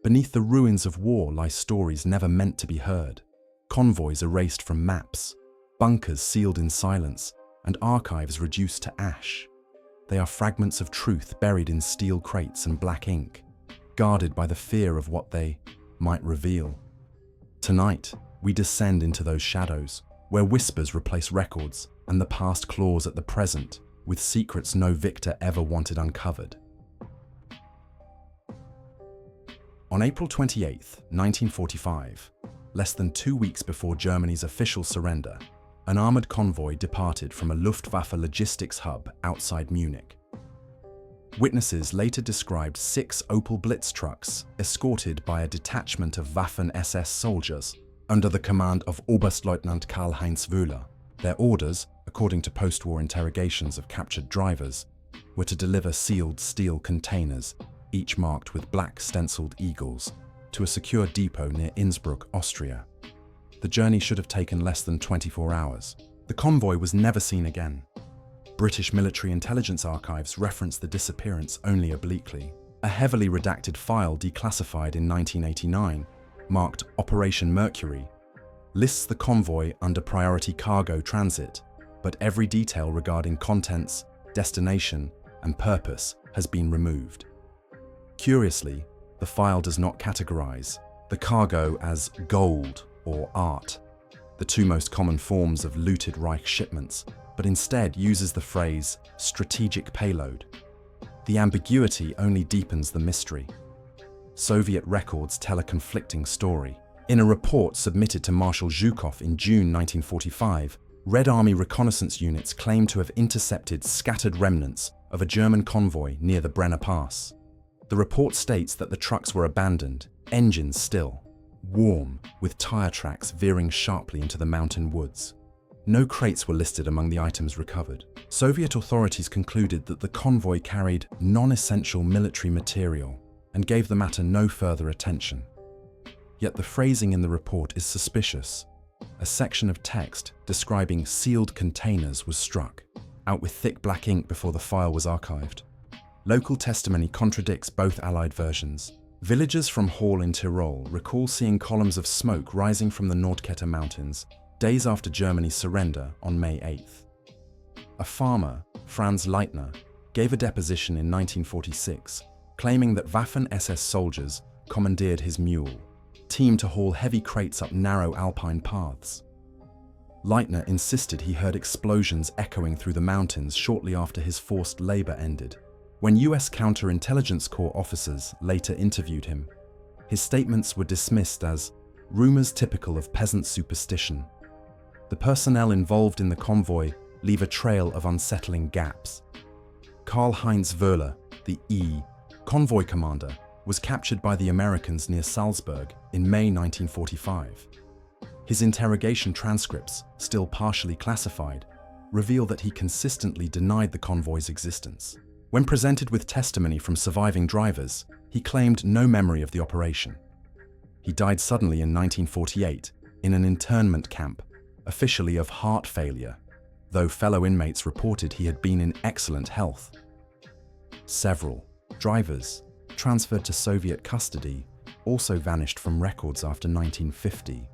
Beneath the ruins of war lie stories never meant to be heard, convoys erased from maps, bunkers sealed in silence, and archives reduced to ash. They are fragments of truth buried in steel crates and black ink, guarded by the fear of what they might reveal. Tonight, we descend into those shadows, where whispers replace records and the past claws at the present, with secrets no victor ever wanted uncovered. On April 28, 1945, less than 2 weeks before Germany's official surrender, an armored convoy departed from a Luftwaffe logistics hub outside Munich. Witnesses later described 6 Opel Blitz trucks escorted by a detachment of Waffen-SS soldiers under the command of Oberstleutnant Karl-Heinz Wöhler. Their orders, according to post-war interrogations of captured drivers, were to deliver sealed steel containers, each marked with black stenciled eagles, to a secure depot near Innsbruck, Austria. The journey should have taken less than 24 hours. The convoy was never seen again. British military intelligence archives reference the disappearance only obliquely. A heavily redacted file declassified in 1989, marked Operation Mercury, lists the convoy under priority cargo transit, but every detail regarding contents, destination, and purpose has been removed. Curiously, the file does not categorize the cargo as gold or art, the 2 most common forms of looted Reich shipments, but instead uses the phrase strategic payload. The ambiguity only deepens the mystery. Soviet records tell a conflicting story. In a report submitted to Marshal Zhukov in June 1945, Red Army reconnaissance units claim to have intercepted scattered remnants of a German convoy near the Brenner Pass. The report states that the trucks were abandoned, engines still, warm, with tire tracks veering sharply into the mountain woods. No crates were listed among the items recovered. Soviet authorities concluded that the convoy carried non-essential military material and gave the matter no further attention. Yet the phrasing in the report is suspicious. A section of text describing sealed containers was struck, out with thick black ink before the file was archived. Local testimony contradicts both Allied versions. Villagers from Hall in Tyrol recall seeing columns of smoke rising from the Nordketter Mountains days after Germany's surrender on May 8th. A farmer, Franz Leitner, gave a deposition in 1946, claiming that Waffen-SS soldiers commandeered his mule, team to haul heavy crates up narrow alpine paths. Leitner insisted he heard explosions echoing through the mountains shortly after his forced labor ended. When US Counterintelligence Corps officers later interviewed him, his statements were dismissed as rumors typical of peasant superstition. The personnel involved in the convoy leave a trail of unsettling gaps. Karl-Heinz Wöhler, the convoy commander, was captured by the Americans near Salzburg in May 1945. His interrogation transcripts, still partially classified, reveal that he consistently denied the convoy's existence. When presented with testimony from surviving drivers, he claimed no memory of the operation. He died suddenly in 1948 in an internment camp, officially of heart failure, though fellow inmates reported he had been in excellent health. Several drivers, transferred to Soviet custody, also vanished from records after 1950.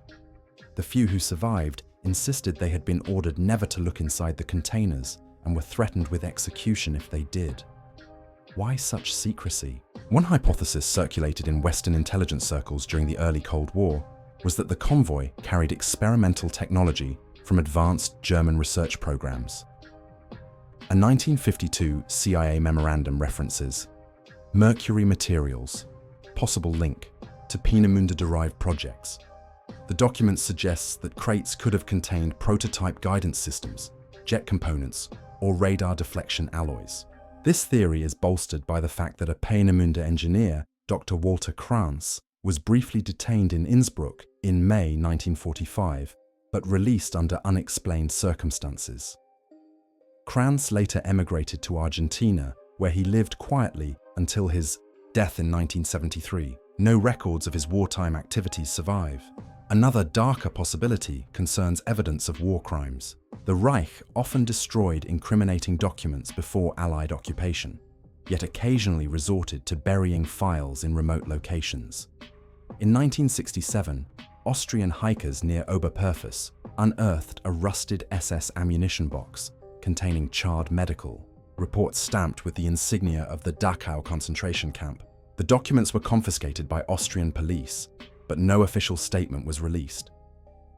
The few who survived insisted they had been ordered never to look inside the containers and were threatened with execution if they did. Why such secrecy? One hypothesis circulated in Western intelligence circles during the early Cold War was that the convoy carried experimental technology from advanced German research programs. A 1952 CIA memorandum references Mercury materials, possible link to Peenemünde-derived projects. The document suggests that crates could have contained prototype guidance systems, jet components, or radar deflection alloys. This theory is bolstered by the fact that a Peenemünde engineer, Dr. Walter Krantz, was briefly detained in Innsbruck in May 1945, but released under unexplained circumstances. Krantz later emigrated to Argentina, where he lived quietly until his death in 1973. No records of his wartime activities survive. Another darker possibility concerns evidence of war crimes. The Reich often destroyed incriminating documents before Allied occupation, yet occasionally resorted to burying files in remote locations. In 1967, Austrian hikers near Oberpurfus unearthed a rusted SS ammunition box containing charred medical reports stamped with the insignia of the Dachau concentration camp. The documents were confiscated by Austrian police, but no official statement was released.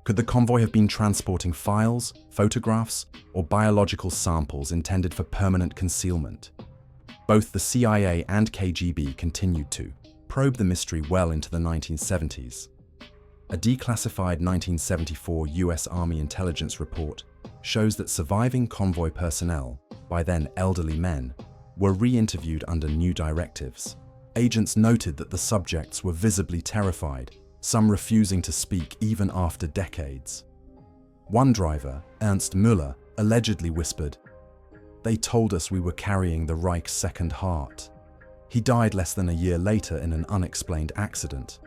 Could the convoy have been transporting files, photographs, or biological samples intended for permanent concealment? Both the CIA and KGB continued to probe the mystery well into the 1970s. A declassified 1974 US Army intelligence report shows that surviving convoy personnel, by then elderly men, were re-interviewed under new directives. Agents noted that the subjects were visibly terrified, some refusing to speak even after decades. One driver, Ernst Müller, allegedly whispered, "They told us we were carrying the Reich's second heart." He died less than a year later in an unexplained accident.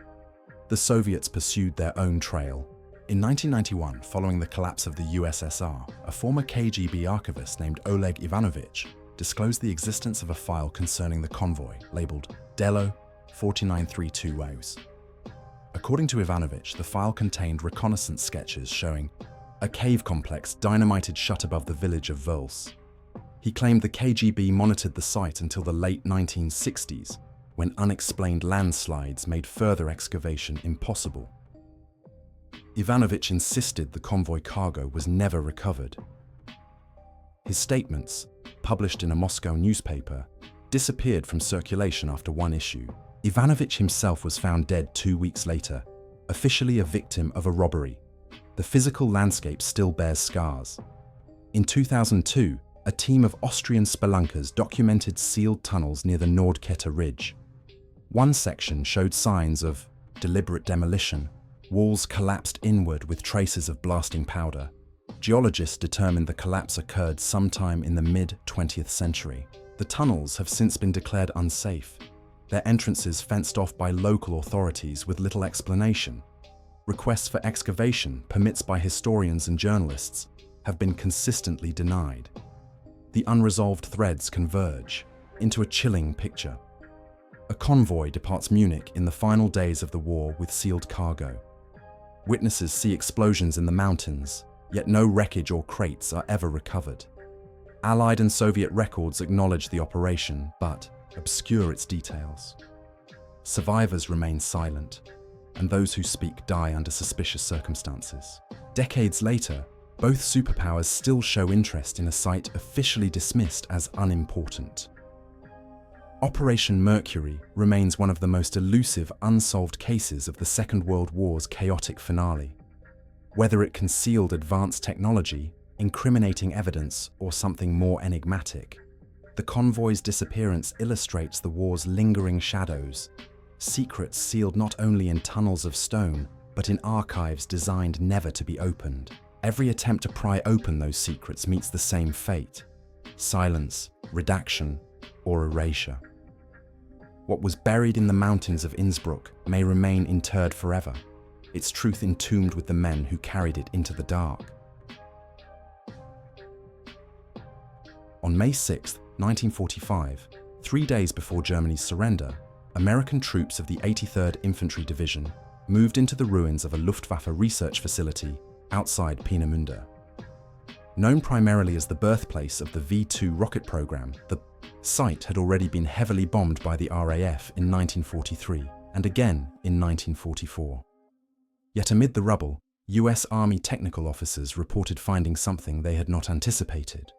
The Soviets pursued their own trail. In 1991, following the collapse of the USSR, a former KGB archivist named Oleg Ivanovich disclosed the existence of a file concerning the convoy, labeled Delo 49320. According to Ivanovich, the file contained reconnaissance sketches showing a cave complex dynamited shut above the village of Vels. He claimed the KGB monitored the site until the late 1960s, when unexplained landslides made further excavation impossible. Ivanovich insisted the convoy cargo was never recovered. His statements, published in a Moscow newspaper, disappeared from circulation after one issue. Ivanovich himself was found dead 2 weeks later, officially a victim of a robbery. The physical landscape still bears scars. In 2002, a team of Austrian spelunkers documented sealed tunnels near the Nordkette Ridge. One section showed signs of deliberate demolition. Walls collapsed inward with traces of blasting powder. Geologists determined the collapse occurred sometime in the mid-20th century. The tunnels have since been declared unsafe, their entrances fenced off by local authorities with little explanation. Requests for excavation, permits by historians and journalists, have been consistently denied. The unresolved threads converge into a chilling picture. A convoy departs Munich in the final days of the war with sealed cargo. Witnesses see explosions in the mountains, yet no wreckage or crates are ever recovered. Allied and Soviet records acknowledge the operation, but obscure its details. Survivors remain silent, and those who speak die under suspicious circumstances. Decades later, both superpowers still show interest in a site officially dismissed as unimportant. Operation Mercury remains one of the most elusive, unsolved cases of the Second World War's chaotic finale. Whether it concealed advanced technology, incriminating evidence, or something more enigmatic, the convoy's disappearance illustrates the war's lingering shadows, secrets sealed not only in tunnels of stone, but in archives designed never to be opened. Every attempt to pry open those secrets meets the same fate: silence, redaction, or erasure. What was buried in the mountains of Innsbruck may remain interred forever, its truth entombed with the men who carried it into the dark. On May 6, 1945, 3 days before Germany's surrender, American troops of the 83rd Infantry Division moved into the ruins of a Luftwaffe research facility outside Peenemünde. Known primarily as the birthplace of the V-2 rocket program, the site had already been heavily bombed by the RAF in 1943 and again in 1944. Yet amid the rubble, US Army technical officers reported finding something they had not anticipated: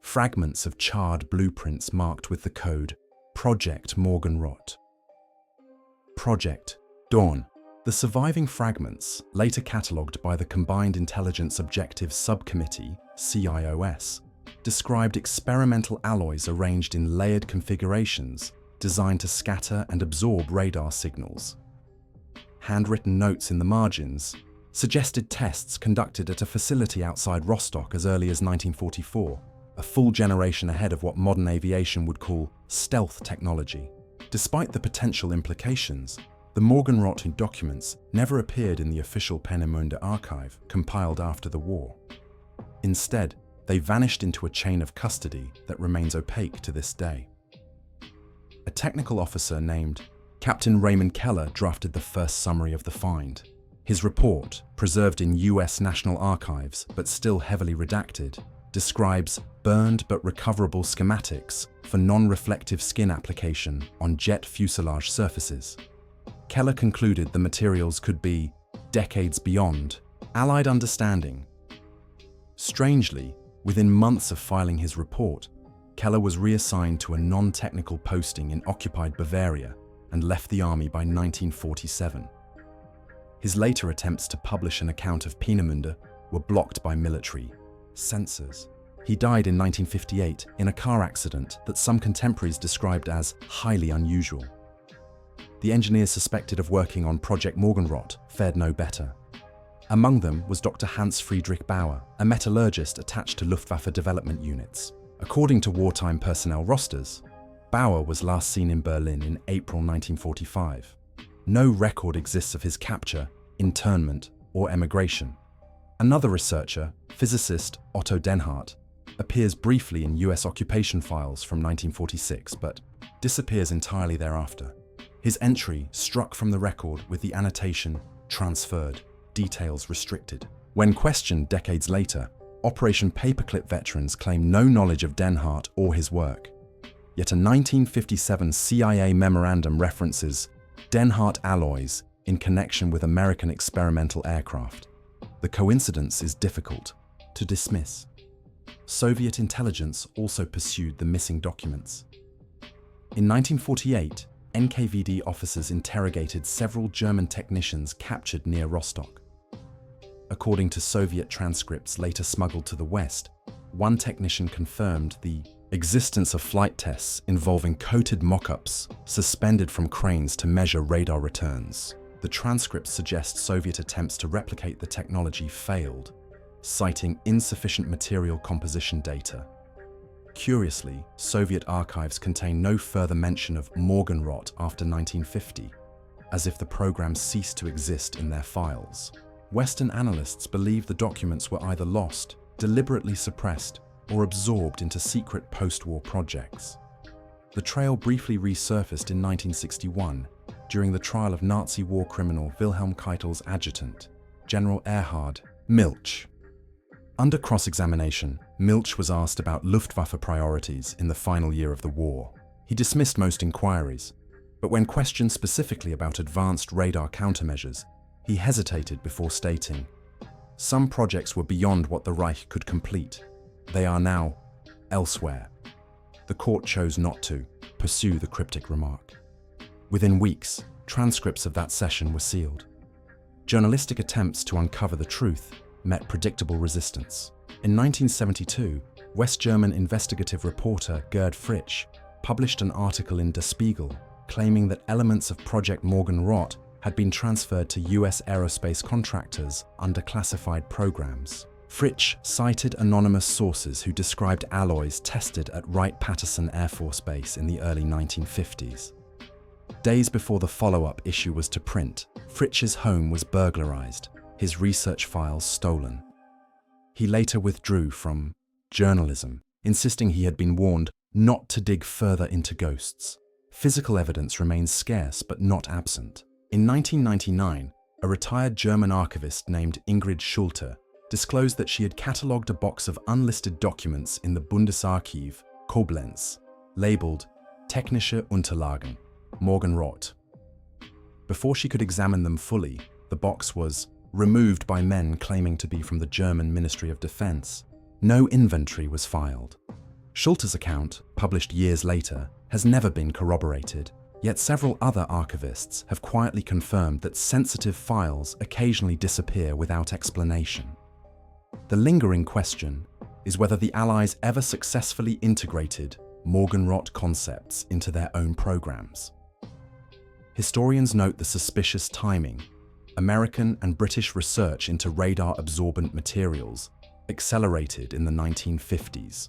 fragments of charred blueprints marked with the code Projekt Morgenrot. Projekt Dawn. The surviving fragments, later catalogued by the Combined Intelligence Objectives Subcommittee, CIOS, described experimental alloys arranged in layered configurations designed to scatter and absorb radar signals. Handwritten notes in the margins suggested tests conducted at a facility outside Rostock as early as 1944, a full generation ahead of what modern aviation would call stealth technology. Despite the potential implications, the Morgenrot documents never appeared in the official Peenemünde archive compiled after the war. Instead, they vanished into a chain of custody that remains opaque to this day. A technical officer named Captain Raymond Keller drafted the first summary of the find. His report, preserved in US National Archives but still heavily redacted, describes burned but recoverable schematics for non-reflective skin application on jet fuselage surfaces. Keller concluded the materials could be, decades beyond, Allied understanding. Strangely, within months of filing his report, Keller was reassigned to a non-technical posting in occupied Bavaria and left the army by 1947. His later attempts to publish an account of Peenemünde were blocked by military censors. He died in 1958 in a car accident that some contemporaries described as highly unusual. The engineers suspected of working on Projekt Morgenrot fared no better. Among them was Dr. Hans Friedrich Bauer, a metallurgist attached to Luftwaffe development units. According to wartime personnel rosters, Bauer was last seen in Berlin in April 1945. No record exists of his capture, internment, or emigration. Another researcher, physicist Otto Denhardt, appears briefly in US occupation files from 1946 but disappears entirely thereafter. His entry struck from the record with the annotation "transferred, details restricted." When questioned decades later, Operation Paperclip veterans claim no knowledge of Denhardt or his work. Yet a 1957 CIA memorandum references Denhardt alloys in connection with American experimental aircraft. The coincidence is difficult to dismiss. Soviet intelligence also pursued the missing documents. In 1948, NKVD officers interrogated several German technicians captured near Rostock. According to Soviet transcripts later smuggled to the West, one technician confirmed the existence of flight tests involving coated mock-ups suspended from cranes to measure radar returns. The transcripts suggest Soviet attempts to replicate the technology failed, citing insufficient material composition data. Curiously, Soviet archives contain no further mention of Morgenrot after 1950, as if the program ceased to exist in their files. Western analysts believe the documents were either lost, deliberately suppressed, or absorbed into secret post-war projects. The trail briefly resurfaced in 1961 during the trial of Nazi war criminal Wilhelm Keitel's adjutant, General Erhard Milch. Under cross-examination, Milch was asked about Luftwaffe priorities in the final year of the war. He dismissed most inquiries, but when questioned specifically about advanced radar countermeasures, he hesitated before stating, "Some projects were beyond what the Reich could complete. They are now elsewhere." The court chose not to pursue the cryptic remark. Within weeks, transcripts of that session were sealed. Journalistic attempts to uncover the truth met predictable resistance. In 1972, West German investigative reporter Gerd Fritsch published an article in Der Spiegel claiming that elements of Projekt Morgenrot had been transferred to US aerospace contractors under classified programs. Fritsch cited anonymous sources who described alloys tested at Wright-Patterson Air Force Base in the early 1950s. Days before the follow-up issue was to print, Fritsch's home was burglarized, his research files stolen. He later withdrew from journalism, insisting he had been warned not to dig further into ghosts. Physical evidence remains scarce but not absent. In 1999, a retired German archivist named Ingrid Schulte disclosed that she had catalogued a box of unlisted documents in the Bundesarchiv, Koblenz, labeled Technische Unterlagen, Morgenrot. Before she could examine them fully, the box was removed by men claiming to be from the German Ministry of Defense. No inventory was filed. Schulte's account, published years later, has never been corroborated, yet several other archivists have quietly confirmed that sensitive files occasionally disappear without explanation. The lingering question is whether the Allies ever successfully integrated Morgenrot concepts into their own programs. Historians note the suspicious timing. American and British research into radar-absorbent materials accelerated in the 1950s,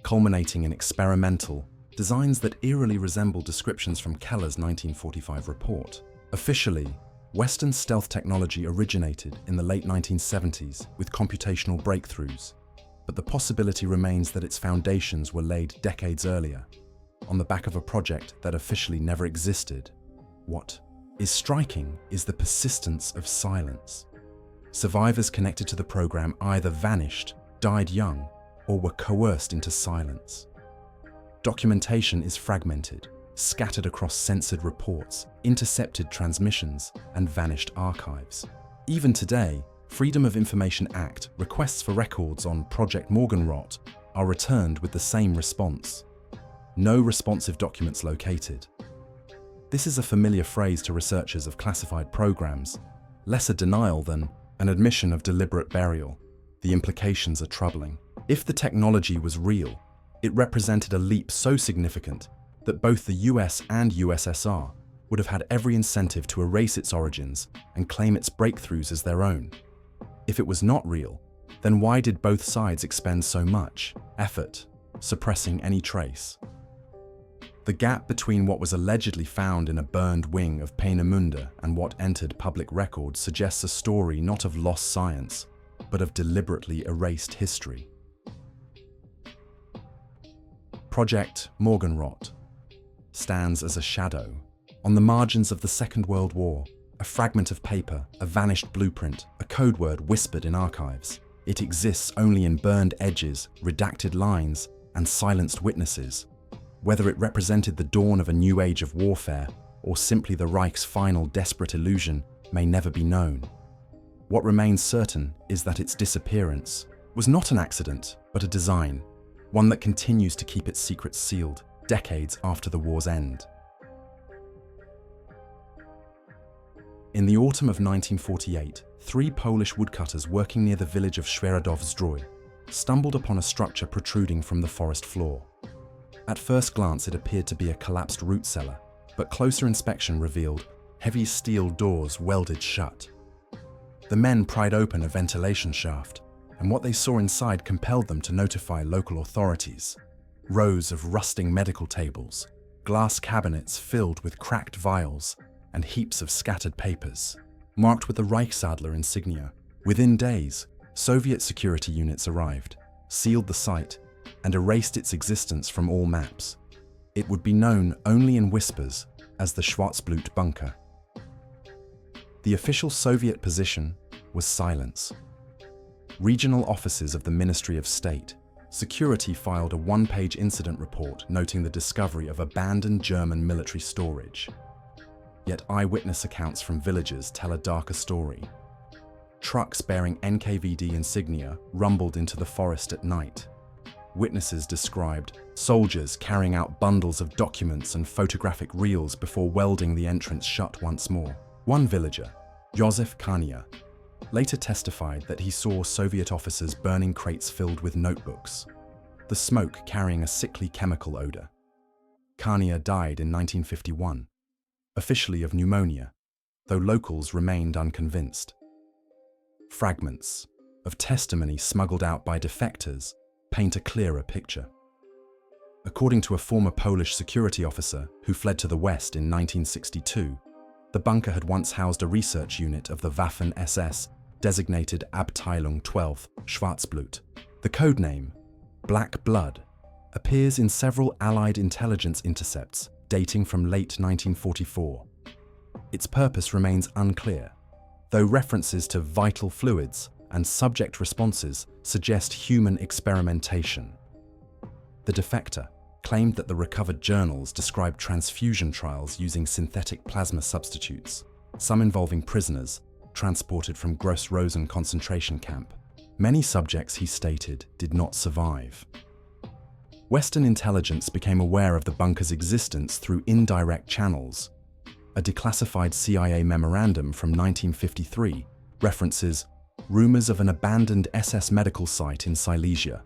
culminating in experimental designs that eerily resemble descriptions from Keller's 1945 report. Officially, Western stealth technology originated in the late 1970s with computational breakthroughs, but the possibility remains that its foundations were laid decades earlier, on the back of a project that officially never existed. What is striking is the persistence of silence. Survivors connected to the program either vanished, died young, or were coerced into silence. Documentation is fragmented, scattered across censored reports, intercepted transmissions, and vanished archives. Even today, Freedom of Information Act requests for records on Projekt Morgenrot are returned with the same response: no responsive documents located. This is a familiar phrase to researchers of classified programs, less a denial than an admission of deliberate burial. The implications are troubling. If the technology was real, it represented a leap so significant that both the US and USSR would have had every incentive to erase its origins and claim its breakthroughs as their own. If it was not real, then why did both sides expend so much effort suppressing any trace? The gap between what was allegedly found in a burned wing of Peenemünde and what entered public record suggests a story not of lost science, but of deliberately erased history. Projekt Morgenrot stands as a shadow. On the margins of the Second World War, a fragment of paper, a vanished blueprint, a code word whispered in archives. It exists only in burned edges, redacted lines, and silenced witnesses. Whether it represented the dawn of a new age of warfare or simply the Reich's final desperate illusion may never be known. What remains certain is that its disappearance was not an accident, but a design, one that continues to keep its secrets sealed decades after the war's end. In the autumn of 1948, 3 Polish woodcutters working near the village of Świeradów-Zdrój stumbled upon a structure protruding from the forest floor. At first glance, it appeared to be a collapsed root cellar, but closer inspection revealed heavy steel doors welded shut. The men pried open a ventilation shaft, and what they saw inside compelled them to notify local authorities. Rows of rusting medical tables, glass cabinets filled with cracked vials, and heaps of scattered papers, marked with the Reichsadler insignia. Within days, Soviet security units arrived, sealed the site, and erased its existence from all maps. It would be known only in whispers as the Schwarzblut bunker. The official Soviet position was silence. Regional offices of the Ministry of State, Security filed a 1-page incident report noting the discovery of abandoned German military storage. Yet eyewitness accounts from villagers tell a darker story. Trucks bearing NKVD insignia rumbled into the forest at night. Witnesses described soldiers carrying out bundles of documents and photographic reels before welding the entrance shut once more. One villager, Józef Kania, later testified that he saw Soviet officers burning crates filled with notebooks, the smoke carrying a sickly chemical odor. Kania died in 1951, officially of pneumonia, though locals remained unconvinced. Fragments of testimony smuggled out by defectors paint a clearer picture. According to a former Polish security officer who fled to the West in 1962, the bunker had once housed a research unit of the Waffen-SS designated Abteilung 12 Schwarzblut. The codename, Black Blood, appears in several Allied intelligence intercepts dating from late 1944. Its purpose remains unclear, though references to vital fluids and subject responses suggest human experimentation. The defector claimed that the recovered journals described transfusion trials using synthetic plasma substitutes, some involving prisoners transported from Gross-Rosen concentration camp. Many subjects, he stated, did not survive. Western intelligence became aware of the bunker's existence through indirect channels. A declassified CIA memorandum from 1953 references rumors of an abandoned SS medical site in Silesia,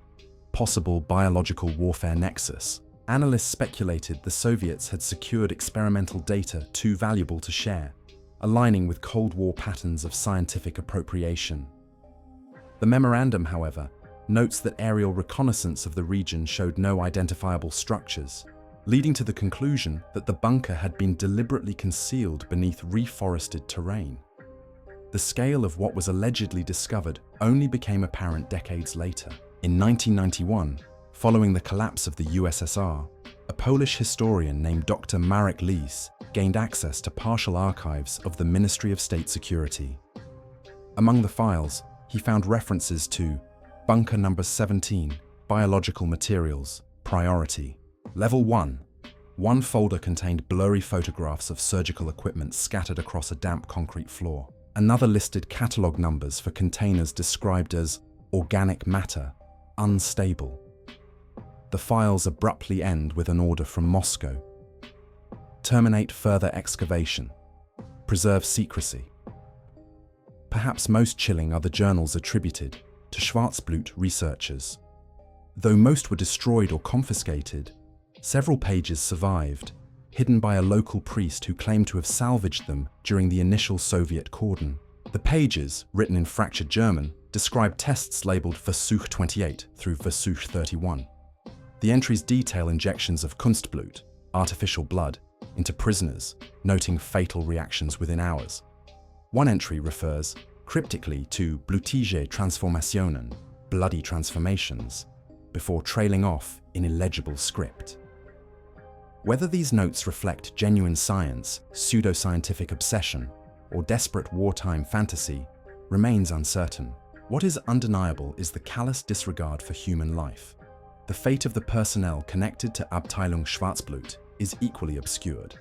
possible biological warfare nexus. Analysts speculated the Soviets had secured experimental data too valuable to share, aligning with Cold War patterns of scientific appropriation. The memorandum, however, notes that aerial reconnaissance of the region showed no identifiable structures, leading to the conclusion that the bunker had been deliberately concealed beneath reforested terrain. The scale of what was allegedly discovered only became apparent decades later. In 1991, following the collapse of the USSR, a Polish historian named Dr. Marek Lis gained access to partial archives of the Ministry of State Security. Among the files, he found references to Bunker Number 17, Biological Materials, Priority. Level 1. One folder contained blurry photographs of surgical equipment scattered across a damp concrete floor. Another listed catalog numbers for containers described as organic matter, unstable. The files abruptly end with an order from Moscow. Terminate further excavation. Preserve secrecy. Perhaps most chilling are the journals attributed to Schwarzblut researchers. Though most were destroyed or confiscated, several pages survived, hidden by a local priest who claimed to have salvaged them during the initial Soviet cordon. The pages, written in fractured German, describe tests labeled Versuch 28 through Versuch 31. The entries detail injections of Kunstblut, artificial blood, into prisoners, noting fatal reactions within hours. One entry refers cryptically to blutige Transformationen, bloody transformations, before trailing off in illegible script. Whether these notes reflect genuine science, pseudoscientific obsession, or desperate wartime fantasy remains uncertain. What is undeniable is the callous disregard for human life. The fate of the personnel connected to Abteilung Schwarzblut is equally obscured.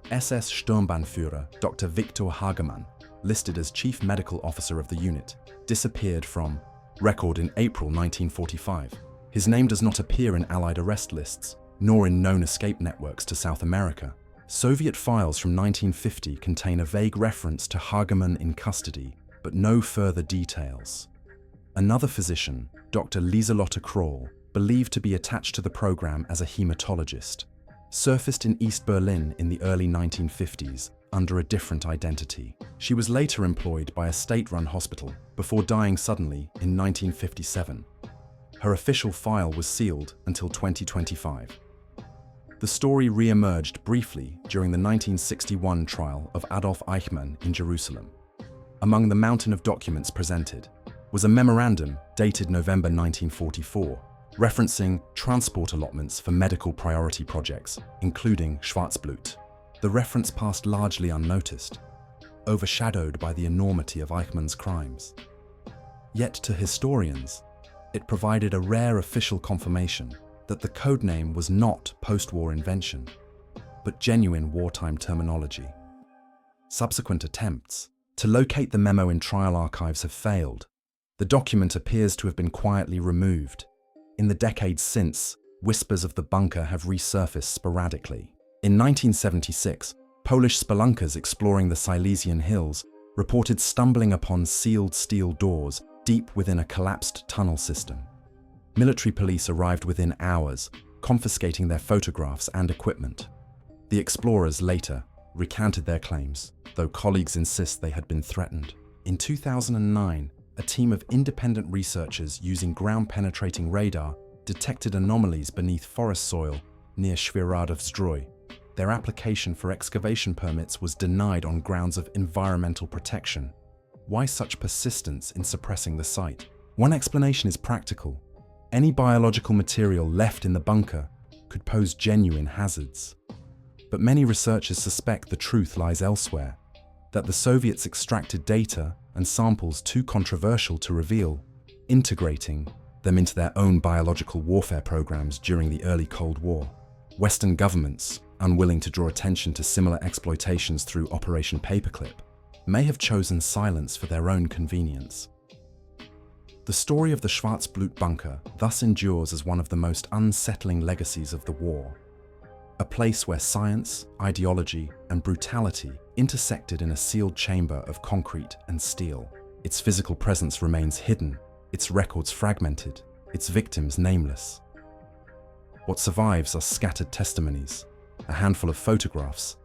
SS Sturmbannführer Dr. Viktor Hagemann, listed as Chief Medical Officer of the unit, disappeared from record in April 1945. His name does not appear in Allied arrest lists, nor in known escape networks to South America. Soviet files from 1950 contain a vague reference to Hagemann in custody, but no further details. Another physician, Dr. Lieselotte Kroll, believed to be attached to the program as a hematologist, surfaced in East Berlin in the early 1950s under a different identity. She was later employed by a state-run hospital before dying suddenly in 1957. Her official file was sealed until 2025. The story re-emerged briefly during the 1961 trial of Adolf Eichmann in Jerusalem. Among the mountain of documents presented was a memorandum dated November 1944, referencing transport allotments for medical priority projects, including Schwarzblut. The reference passed largely unnoticed, overshadowed by the enormity of Eichmann's crimes. Yet to historians, it provided a rare official confirmation that the codename was not post-war invention, but genuine wartime terminology. Subsequent attempts to locate the memo in trial archives have failed. The document appears to have been quietly removed. In the decades since, whispers of the bunker have resurfaced sporadically. In 1976, Polish spelunkers exploring the Silesian hills reported stumbling upon sealed steel doors deep within a collapsed tunnel system. Military police arrived within hours, confiscating their photographs and equipment. The explorers later recanted their claims, though colleagues insist they had been threatened. In 2009, a team of independent researchers using ground-penetrating radar detected anomalies beneath forest soil near Świeradów-Zdrój. Their application for excavation permits was denied on grounds of environmental protection. Why such persistence in suppressing the site? One explanation is practical. Any biological material left in the bunker could pose genuine hazards. But many researchers suspect the truth lies elsewhere, that the Soviets extracted data and samples too controversial to reveal, integrating them into their own biological warfare programs during the early Cold War. Western governments, unwilling to draw attention to similar exploitations through Operation Paperclip, may have chosen silence for their own convenience. The story of the Schwarzblut bunker thus endures as one of the most unsettling legacies of the war. A place where science, ideology, and brutality intersected in a sealed chamber of concrete and steel. Its physical presence remains hidden, its records fragmented, its victims nameless. What survives are scattered testimonies, a handful of photographs,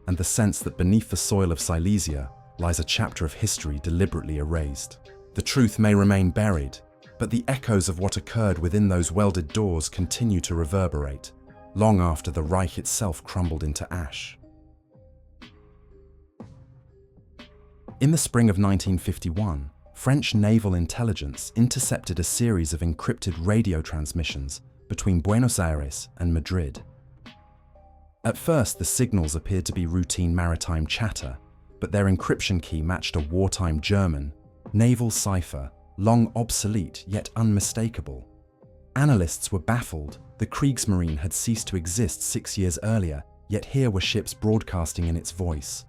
and the sense that beneath the soil of Silesia lies a chapter of history deliberately erased. The truth may remain buried, but the echoes of what occurred within those welded doors continue to reverberate, long after the Reich itself crumbled into ash. In the spring of 1951, French naval intelligence intercepted a series of encrypted radio transmissions between Buenos Aires and Madrid. At first, the signals appeared to be routine maritime chatter, but their encryption key matched a wartime German naval cipher, long obsolete yet unmistakable. Analysts were baffled. The Kriegsmarine had ceased to exist 6 years earlier, yet here were ships broadcasting in its voice.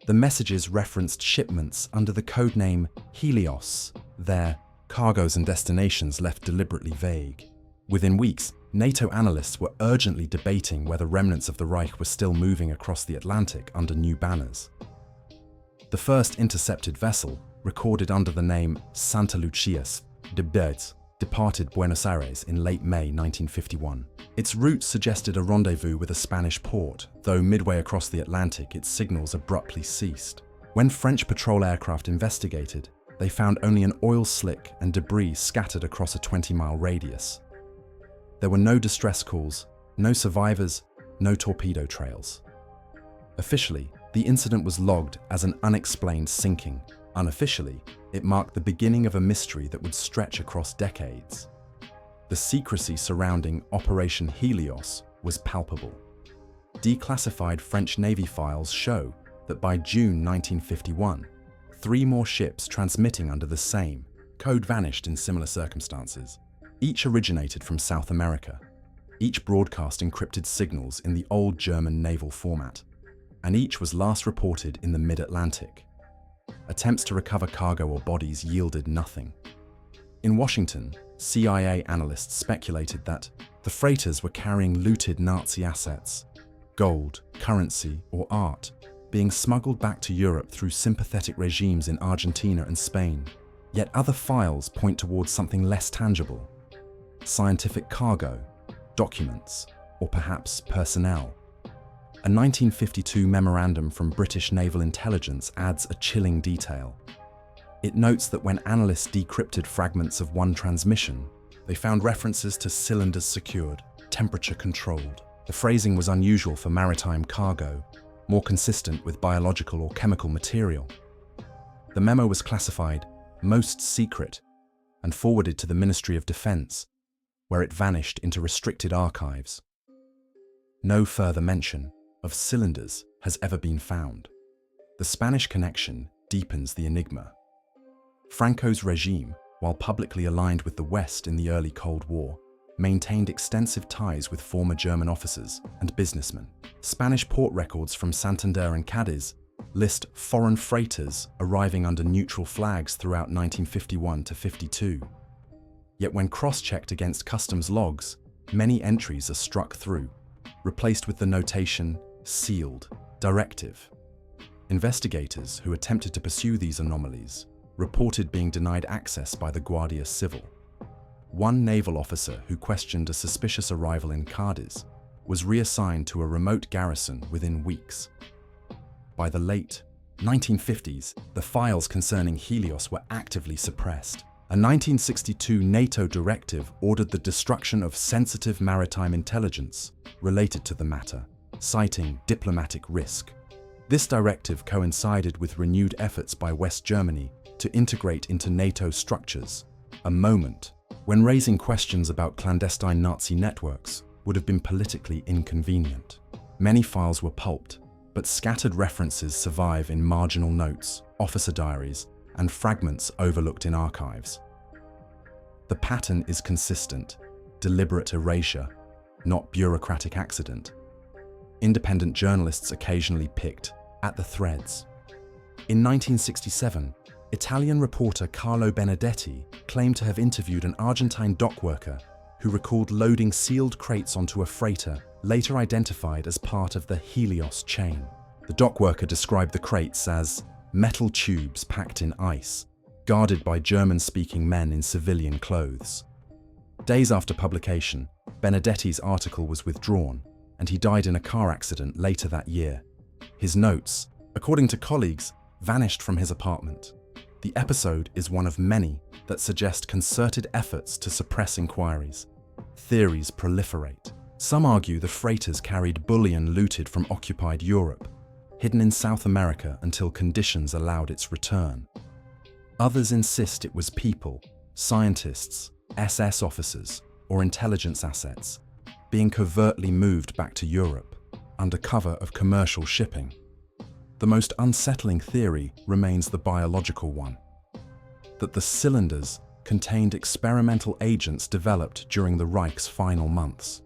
The messages referenced shipments under the codename Helios, their cargoes and destinations left deliberately vague. Within weeks, NATO analysts were urgently debating whether remnants of the Reich were still moving across the Atlantic under new banners. The first intercepted vessel, recorded under the name Santa Lucias de Birds, departed Buenos Aires in late May 1951. Its route suggested a rendezvous with a Spanish port, though midway across the Atlantic its signals abruptly ceased. When French patrol aircraft investigated, they found only an oil slick and debris scattered across a 20-mile radius. There were no distress calls, no survivors, no torpedo trails. Officially, the incident was logged as an unexplained sinking. Unofficially, it marked the beginning of a mystery that would stretch across decades. The secrecy surrounding Operation Helios was palpable. Declassified French Navy files show that by June 1951, 3 more ships transmitting under the same code vanished in similar circumstances. Each originated from South America. Each broadcast encrypted signals in the old German naval format, and each was last reported in the mid-Atlantic. Attempts to recover cargo or bodies yielded nothing. In Washington, CIA analysts speculated that the freighters were carrying looted Nazi assets, gold, currency, or art, being smuggled back to Europe through sympathetic regimes in Argentina and Spain. Yet other files point towards something less tangible: scientific cargo, documents, or perhaps personnel. A 1952 memorandum from British Naval Intelligence adds a chilling detail. It notes that when analysts decrypted fragments of one transmission, they found references to cylinders secured, temperature controlled. The phrasing was unusual for maritime cargo, more consistent with biological or chemical material. The memo was classified most secret and forwarded to the Ministry of Defense, where it vanished into restricted archives. No further mention of cylinders has ever been found. The Spanish connection deepens the enigma. Franco's regime, while publicly aligned with the West in the early Cold War, maintained extensive ties with former German officers and businessmen. Spanish port records from Santander and Cadiz list foreign freighters arriving under neutral flags throughout 1951 to 52. Yet when cross-checked against customs logs, many entries are struck through, replaced with the notation sealed, directive. Investigators who attempted to pursue these anomalies reported being denied access by the Guardia Civil. One naval officer who questioned a suspicious arrival in Cadiz was reassigned to a remote garrison within weeks. By the late 1950s, the files concerning Helios were actively suppressed. A 1962 NATO directive ordered the destruction of sensitive maritime intelligence related to the matter, citing diplomatic risk. This directive coincided with renewed efforts by West Germany to integrate into NATO structures, a moment when raising questions about clandestine Nazi networks would have been politically inconvenient. Many files were pulped, but scattered references survive in marginal notes, officer diaries, and fragments overlooked in archives. The pattern is consistent: deliberate erasure, not bureaucratic accident. Independent journalists occasionally picked at the threads. In 1967, Italian reporter Carlo Benedetti claimed to have interviewed an Argentine dock worker who recalled loading sealed crates onto a freighter, later identified as part of the Helios chain. The dock worker described the crates as metal tubes packed in ice, guarded by German-speaking men in civilian clothes. Days after publication, Benedetti's article was withdrawn, and he died in a car accident later that year. His notes, according to colleagues, vanished from his apartment. The episode is one of many that suggest concerted efforts to suppress inquiries. Theories proliferate. Some argue the freighters carried bullion looted from occupied Europe, hidden in South America until conditions allowed its return. Others insist it was people, scientists, SS officers, or intelligence assets, being covertly moved back to Europe. under cover of commercial shipping. The most unsettling theory remains the biological one, that the cylinders contained experimental agents developed during the Reich's final months.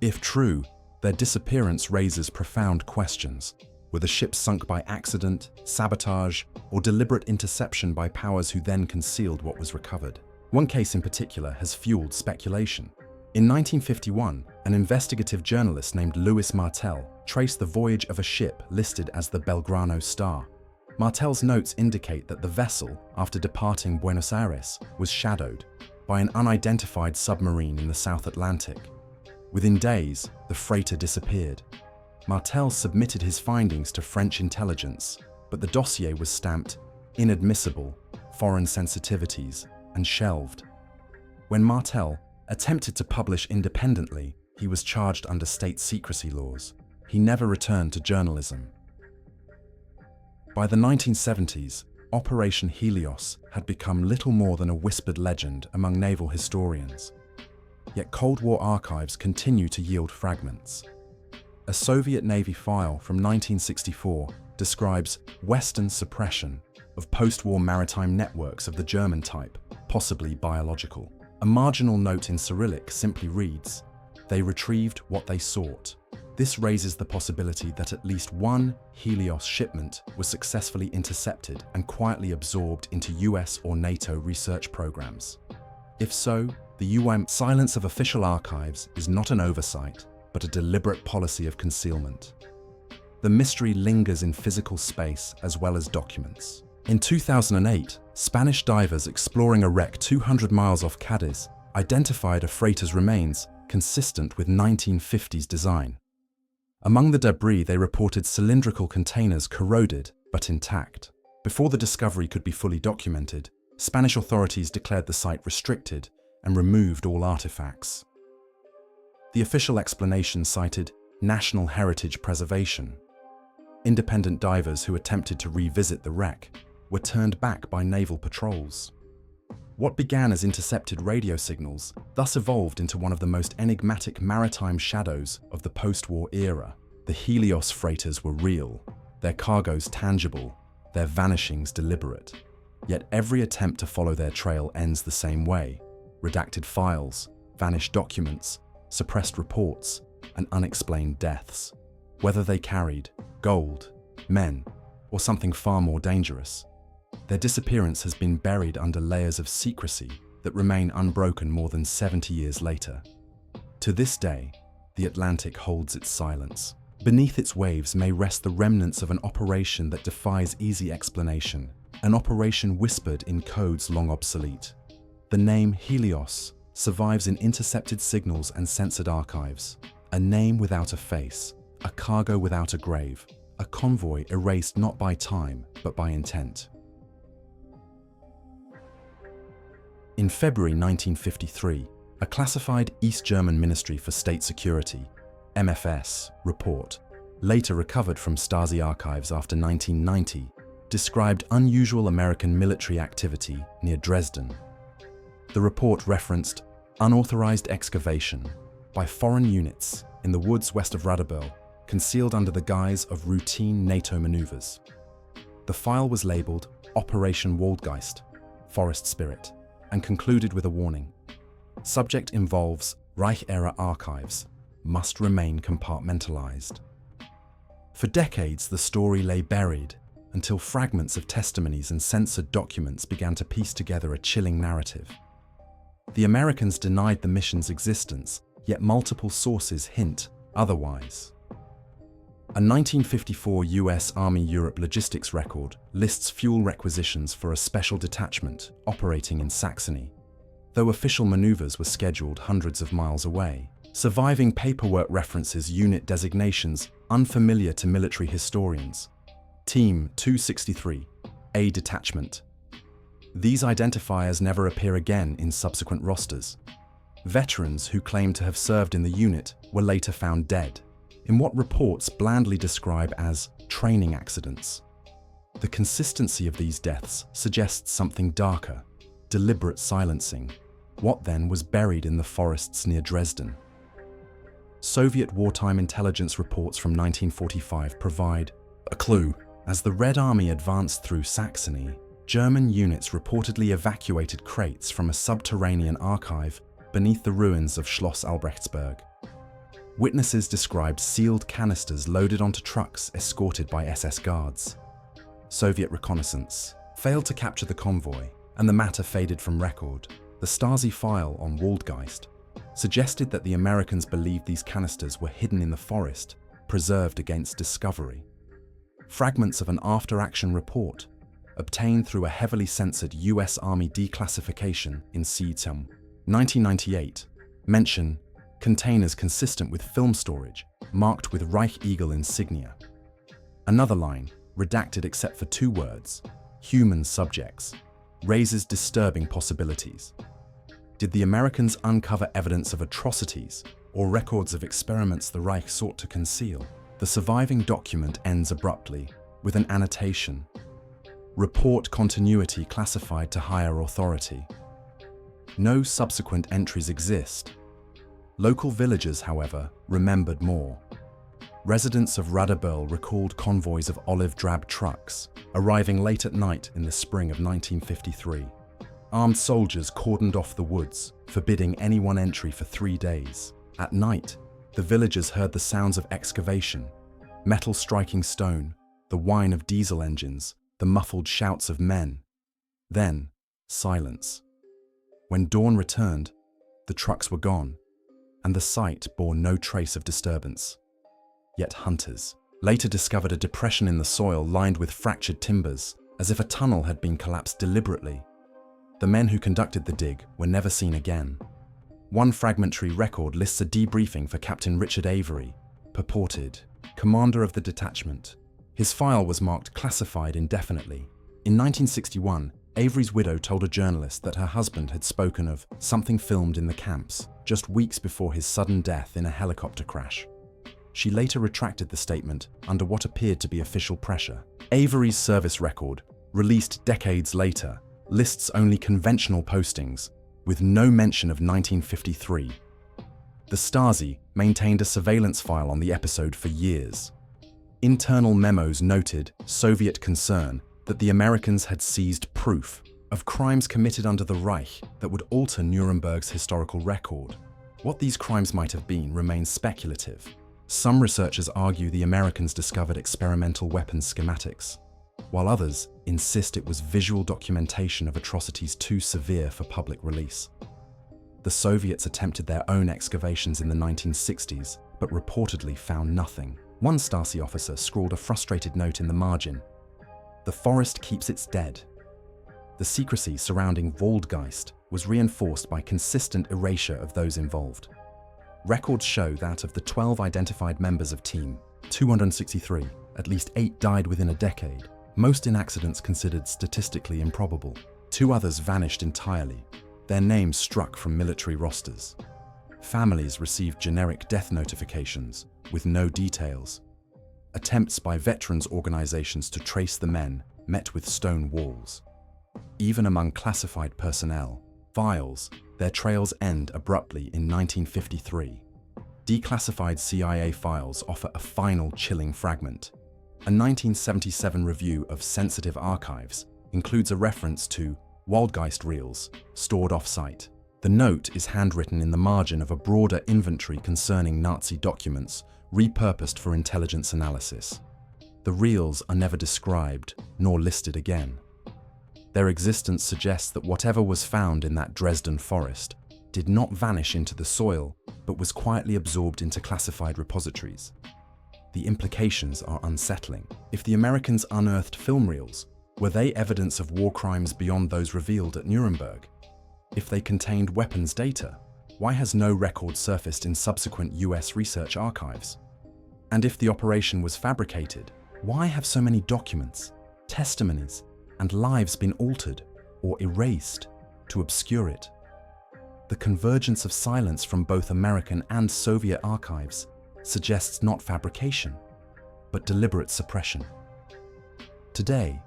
If true, their disappearance raises profound questions. Were the ships sunk by accident, sabotage, or deliberate interception by powers who then concealed what was recovered? One case in particular has fueled speculation. In 1951, an investigative journalist named Louis Martel traced the voyage of a ship listed as the Belgrano Star. Martel's notes indicate that the vessel, after departing Buenos Aires, was shadowed by an unidentified submarine in the South Atlantic. Within days, the freighter disappeared. Martel submitted his findings to French intelligence, but the dossier was stamped inadmissible, foreign sensitivities, and shelved. When Martel attempted to publish independently, he was charged under state secrecy laws. He never returned to journalism. By the 1970s, Operation Helios had become little more than a whispered legend among naval historians. Yet Cold War archives continue to yield fragments. A Soviet Navy file from 1964 describes Western suppression of post-war maritime networks of the German type, possibly biological. A marginal note in Cyrillic simply reads, "They retrieved what they sought." This raises the possibility that at least one Helios shipment was successfully intercepted and quietly absorbed into US or NATO research programs. If so, the UM's silence of official archives is not an oversight, but a deliberate policy of concealment. The mystery lingers in physical space as well as documents. In 2008, Spanish divers exploring a wreck 200 miles off Cadiz identified a freighter's remains consistent with 1950s design. Among the debris, they reported cylindrical containers corroded but intact. Before the discovery could be fully documented, Spanish authorities declared the site restricted and removed all artifacts. The official explanation cited national heritage preservation. Independent divers who attempted to revisit the wreck were turned back by naval patrols. What began as intercepted radio signals thus evolved into one of the most enigmatic maritime shadows of the post-war era. The Helios freighters were real, their cargoes tangible, their vanishings deliberate. Yet every attempt to follow their trail ends the same way: redacted files, vanished documents, suppressed reports, and unexplained deaths. Whether they carried gold, men, or something far more dangerous, their disappearance has been buried under layers of secrecy that remain unbroken more than 70 years later. To this day, the Atlantic holds its silence. Beneath its waves may rest the remnants of an operation that defies easy explanation, an operation whispered in codes long obsolete. The name Helios survives in intercepted signals and censored archives, a name without a face, a cargo without a grave, a convoy erased not by time, but by intent. In February 1953, a classified East German Ministry for State Security, MFS, report, later recovered from Stasi archives after 1990, described unusual American military activity near Dresden. The report referenced unauthorized excavation by foreign units in the woods west of Radebeul, concealed under the guise of routine NATO maneuvers. The file was labeled Operation Waldgeist, Forest Spirit, and concluded with a warning. Subject involves Reich-era archives, must remain compartmentalized. For decades, the story lay buried until fragments of testimonies and censored documents began to piece together a chilling narrative. The Americans denied the mission's existence, yet multiple sources hint otherwise. A 1954 US Army Europe logistics record lists fuel requisitions for a special detachment operating in Saxony, though official maneuvers were scheduled hundreds of miles away. Surviving paperwork references unit designations unfamiliar to military historians. Team 263, A detachment. These identifiers never appear again in subsequent rosters. Veterans who claimed to have served in the unit were later found dead, in what reports blandly describe as training accidents. The consistency of these deaths suggests something darker, deliberate silencing. What then was buried in the forests near Dresden? Soviet wartime intelligence reports from 1945 provide a clue. As the Red Army advanced through Saxony, German units reportedly evacuated crates from a subterranean archive beneath the ruins of Schloss Albrechtsberg. Witnesses described sealed canisters loaded onto trucks escorted by SS guards. Soviet reconnaissance failed to capture the convoy, and the matter faded from record. The Stasi file on Waldgeist suggested that the Americans believed these canisters were hidden in the forest, preserved against discovery. Fragments of an after-action report, obtained through a heavily censored US Army declassification in Seetum, 1998, mention containers consistent with film storage, marked with Reich Eagle insignia. Another line, redacted except for 2 words, human subjects, raises disturbing possibilities. Did the Americans uncover evidence of atrocities or records of experiments the Reich sought to conceal? The surviving document ends abruptly with an annotation. Report continuity classified to higher authority. No subsequent entries exist. Local villagers, however, remembered more. Residents of Radebeul recalled convoys of olive-drab trucks arriving late at night in the spring of 1953. Armed soldiers cordoned off the woods, forbidding anyone entry for 3 days. At night, the villagers heard the sounds of excavation, metal striking stone, the whine of diesel engines, the muffled shouts of men. Then, silence. When dawn returned, the trucks were gone, and the site bore no trace of disturbance. Yet hunters later discovered a depression in the soil lined with fractured timbers, as if a tunnel had been collapsed deliberately. The men who conducted the dig were never seen again. One fragmentary record lists a debriefing for Captain Richard Avery, purported commander of the detachment. His file was marked classified indefinitely. In 1961, Avery's widow told a journalist that her husband had spoken of something filmed in the camps just weeks before his sudden death in a helicopter crash. She later retracted the statement under what appeared to be official pressure. Avery's service record, released decades later, lists only conventional postings, with no mention of 1953. The Stasi maintained a surveillance file on the episode for years. Internal memos noted Soviet concern that the Americans had seized proof of crimes committed under the Reich that would alter Nuremberg's historical record. What these crimes might have been remains speculative. Some researchers argue the Americans discovered experimental weapons schematics, while others insist it was visual documentation of atrocities too severe for public release. The Soviets attempted their own excavations in the 1960s, but reportedly found nothing. One Stasi officer scrawled a frustrated note in the margin: "The forest keeps its dead." The secrecy surrounding Waldgeist was reinforced by consistent erasure of those involved. Records show that of the 12 identified members of Team 263, at least 8 died within a decade, most in accidents considered statistically improbable. 2 others vanished entirely, their names struck from military rosters. Families received generic death notifications with no details. Attempts by veterans organizations to trace the men met with stone walls. Even among classified personnel, files, their trails end abruptly in 1953. Declassified CIA files offer a final chilling fragment. A 1977 review of sensitive archives includes a reference to Waldgeist reels stored off-site. The note is handwritten in the margin of a broader inventory concerning Nazi documents repurposed for intelligence analysis. The reels are never described nor listed again. Their existence suggests that whatever was found in that Dresden forest did not vanish into the soil, but was quietly absorbed into classified repositories. The implications are unsettling. If the Americans unearthed film reels, were they evidence of war crimes beyond those revealed at Nuremberg? If they contained weapons data, why has no record surfaced in subsequent US research archives? And if the operation was fabricated, why have so many documents, testimonies, and lives been altered or erased to obscure it? The convergence of silence from both American and Soviet archives suggests not fabrication, but deliberate suppression. Today,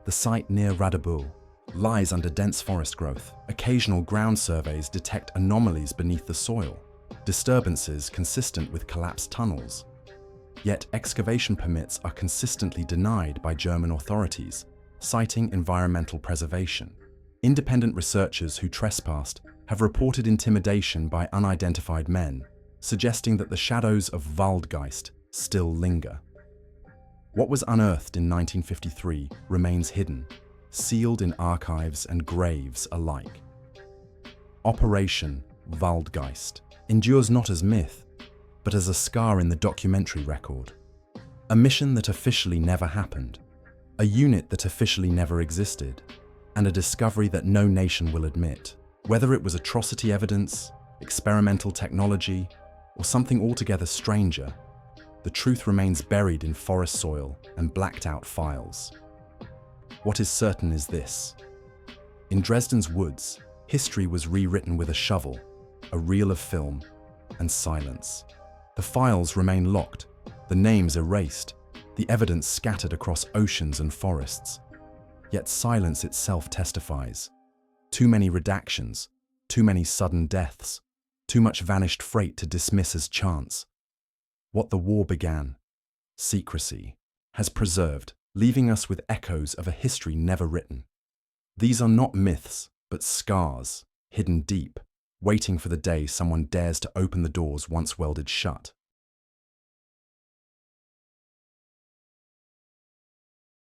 the site near Radebeul lies under dense forest growth. Occasional ground surveys detect anomalies beneath the soil, disturbances consistent with collapsed tunnels. Yet excavation permits are consistently denied by German authorities, citing environmental preservation. Independent researchers who trespassed have reported intimidation by unidentified men, suggesting that the shadows of Waldgeist still linger. What was unearthed in 1953 remains hidden, sealed in archives and graves alike. Operation Waldgeist endures not as myth, but as a scar in the documentary record. A mission that officially never happened, a unit that officially never existed, and a discovery that no nation will admit. Whether it was atrocity evidence, experimental technology, or something altogether stranger, the truth remains buried in forest soil and blacked out files. What is certain is this. In Dresden's woods, history was rewritten with a shovel, a reel of film, and silence. The files remain locked, the names erased, the evidence scattered across oceans and forests. Yet silence itself testifies. Too many redactions, too many sudden deaths, too much vanished freight to dismiss as chance. What the war began, secrecy, has preserved, leaving us with echoes of a history never written. These are not myths, but scars, hidden deep, waiting for the day someone dares to open the doors once welded shut.